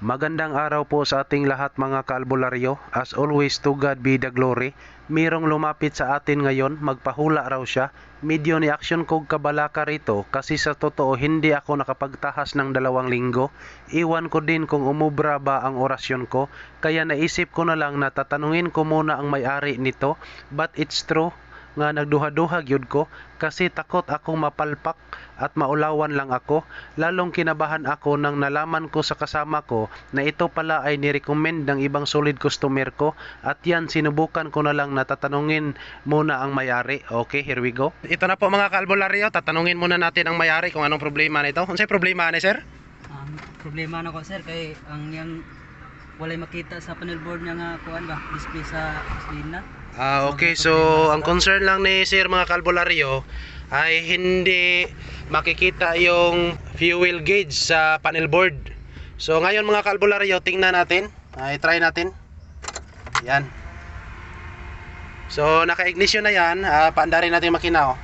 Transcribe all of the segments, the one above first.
Magandang araw po sa ating lahat mga kaalbularyo. As always, to God be the glory. Mirong lumapit sa atin ngayon, magpahula raw siya. Medyo ni action kog kabalaka rito kasi sa totoo hindi ako nakapagtahas ng 2 linggo. Iwan ko din kung umubra ba ang orasyon ko. Kaya naisip ko na lang na tatanungin ko muna ang may-ari nito. But it's true nga nagduha-duha gyud ko kasi takot akong mapalpak at maulawan lang ako. Lalong kinabahan ako nang nalaman ko sa kasama ko na ito pala ay nirecommend ng ibang solid customer ko, at yan sinubukan ko na lang na tatanungin muna ang may-ari. Okay, here we go. Ito na po mga kaalbularyo, tatanungin muna natin ang may-ari kung anong problema nito. Unsay problema ni sir? Ang problema na ko sir kay ang yang walay makita sa panel board niya nga kuan ba display sa gasolina. Okay, so ang concern lang ni sir mga kaalbularyo ay hindi makikita yung fuel gauge sa panel board. So ngayon mga kaalbularyo, tingnan natin, try natin. Yan. So naka-ignition na yan, paandarin natin yung makina.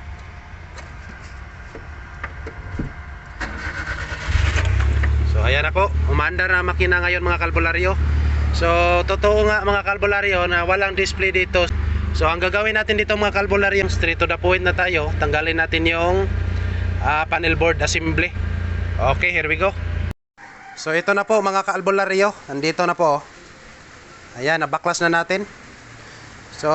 So ayan na po, umaandar na makina ngayon mga kaalbularyo. So totoo nga mga kaalbularyo na walang display dito. So ang gagawin natin dito mga kaalbularyo, straight to the point na tayo. Tanggalin natin yung panel board assembly. Okay, here we go. So ito na po mga kaalbularyo, nandito na po. Ayan, nabaklas na natin. So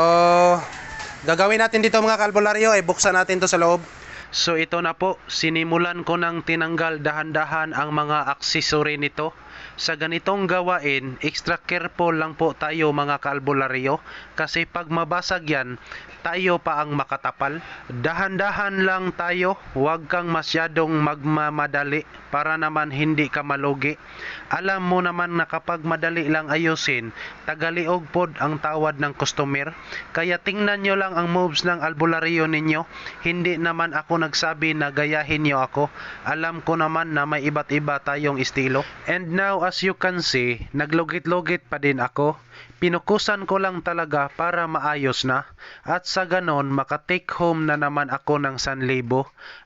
gagawin natin dito mga kaalbularyo ay buksan natin to sa loob. So ito na po, sinimulan ko nang tinanggal dahan-dahan ang mga aksesory nito. Sa ganitong gawain, extra careful lang po tayo mga kaalbularyo kasi pag mabasag yan, tayo pa ang makatapal. Dahan-dahan lang tayo, huwag kang masyadong magmamadali para naman hindi ka malugi. Alam mo naman na kapag madali lang ayusin, tagaliog pod ang tawad ng customer. Kaya tingnan nyo lang ang moves ng albularyo ninyo. Hindi naman ako nagsabi na gayahin nyo ako. Alam ko naman na may iba't iba tayong estilo. And now as you can see, naglugit-lugit pa din ako. Pinukusan ko lang talaga para maayos na. At sa ganon, makatake home na naman ako ng 1,000.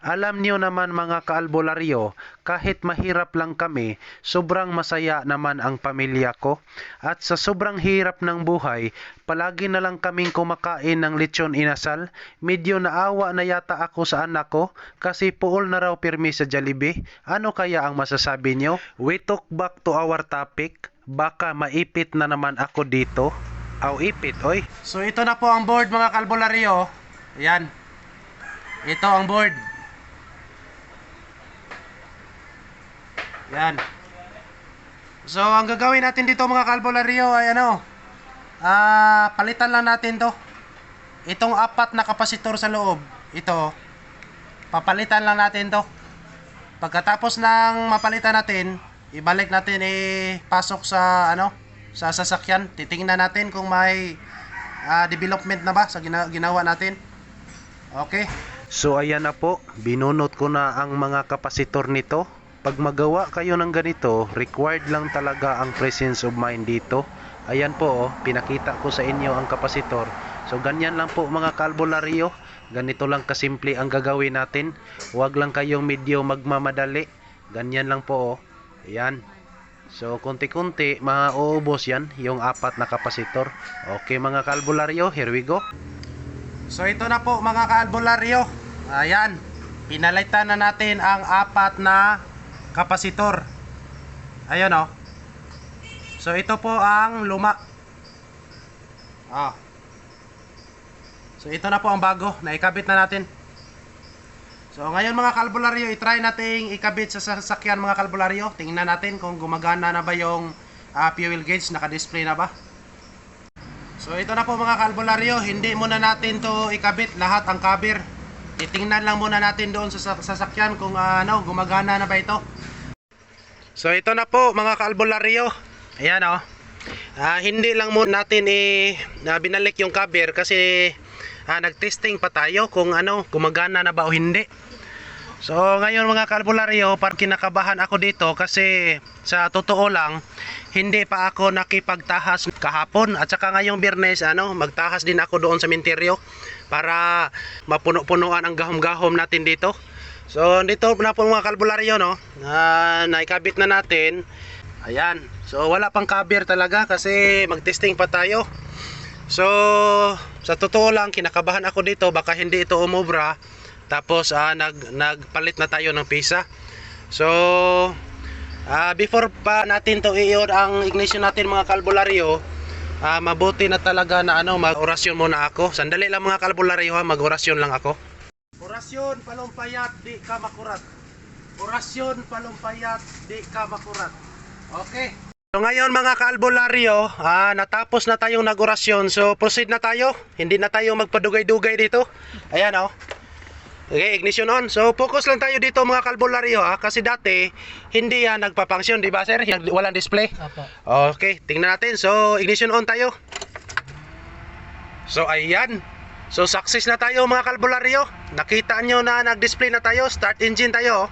Alam niyo naman mga kaalbularyo, kahit mahirap lang kami, sobrang masaya naman ang pamilya ko. At sa sobrang hirap ng buhay, palagi na lang kaming kumakain ng lechon inasal. Medyo naawa na yata ako sa anak ko kasi puol na raw pirmi sa Jollibee. Ano kaya ang masasabi nyo? We talk back to our topic. Baka maipit na naman ako dito. Aw, ipit, oy. So ito na po ang board mga kaalbularyo. Ayan. Ito ang board. Yan. So ang gagawin natin dito mga kaalbularyo ay palitan lang natin to. Itong 4 na kapasitor sa loob, ito papalitan lang natin to. Pagkatapos ng mapalitan natin, ibalik natin pasok sa sa sasakyan. Titingnan natin kung may development na ba sa ginawa natin. Okay. So ayan na po, binunot ko na ang mga kapasitor nito. Pag magawa kayo ng ganito, required lang talaga ang presence of mind dito. Ayan po, pinakita ko sa inyo ang kapasitor. So ganyan lang po mga kaalbularyo. Ganito lang kasimple ang gagawin natin. Huwag lang kayong medyo magmamadali. Ganyan lang po. Ayan. So konti-konti mauubos yan, yung 4 na kapasitor. Okay mga kaalbularyo, here we go. So ito na po mga kaalbularyo. Ayan. Pinalitan na natin ang 4 na kapasitor. Ayun o. So ito po ang luma. So ito na po ang bago, naikabit na natin. So ngayon mga kaalbularyo, i-try nating ikabit sa sasakyan mga kaalbularyo. Tingnan natin kung gumagana na ba yung fuel gauge, naka-display na ba. So ito na po mga kaalbularyo, hindi muna natin to ikabit lahat ang cover. Titingnan lang muna natin doon sa sasakyan kung gumagana na ba ito. So ito na po mga kaalbularyo. Ayan hindi lang muna natin binalik yung cover kasi nag-testing pa tayo kung gumagana na ba o hindi. So ngayon mga kaalbularyo, parang kinakabahan ako dito kasi sa totoo lang hindi pa ako nakipagtahas kahapon at saka ngayong Biyernes magtahas din ako doon sa sementeryo para mapuno-punuan ang gahom-gahom natin dito. So dito na po mga kaalbularyo naikabit na natin. Ayan. So wala pang cover talaga kasi mag-testing pa tayo. So sa totoo lang kinakabahan ako dito, baka hindi ito umubra. Tapos nagpalit na tayo ng pisa. So before pa natin to i-on ang ignition natin mga kalbularyo, mabuti na talaga na mag-orasyon muna ako. Sandali lang mga kalbularyo ha, mag-orasyon lang ako. Orasyon palumpayat di ka makurat. Orasyon palumpayat di ka makurat. Okay. So ngayon mga kalbularyo, natapos na tayong nag-orasyon. So proceed na tayo. Hindi na tayo magpadugay-dugay dito. Ayan oh. Okay, ignition on. So focus lang tayo dito mga kalbularyo kasi dati hindi yan nagpa-function, di ba sir? Walang display. Apo. Okay, tingnan natin. So ignition on tayo. So ayan. So success na tayo mga kalbularyo. Nakita nyo na nag-display na tayo. Start engine tayo.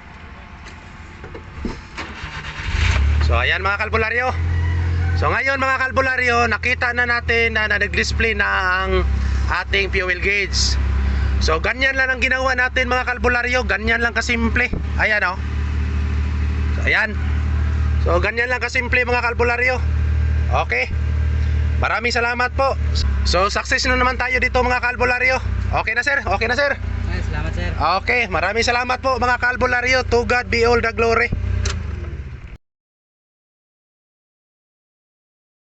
So ayan mga kalbularyo. So ngayon mga kalbularyo, nakita na natin na nag-display na ang ating fuel gauge. So ganyan lang ang ginawa natin mga kalbularyo. Ganyan lang kasimple. Ayan o. So ayan. So ganyan lang kasimple mga kalbularyo. Okay. Maraming salamat po. So success na naman tayo dito mga kalbularyo. Okay na sir? Okay na sir? Ay, salamat sir. Okay. Maraming salamat po mga kalbularyo. To God be all the glory.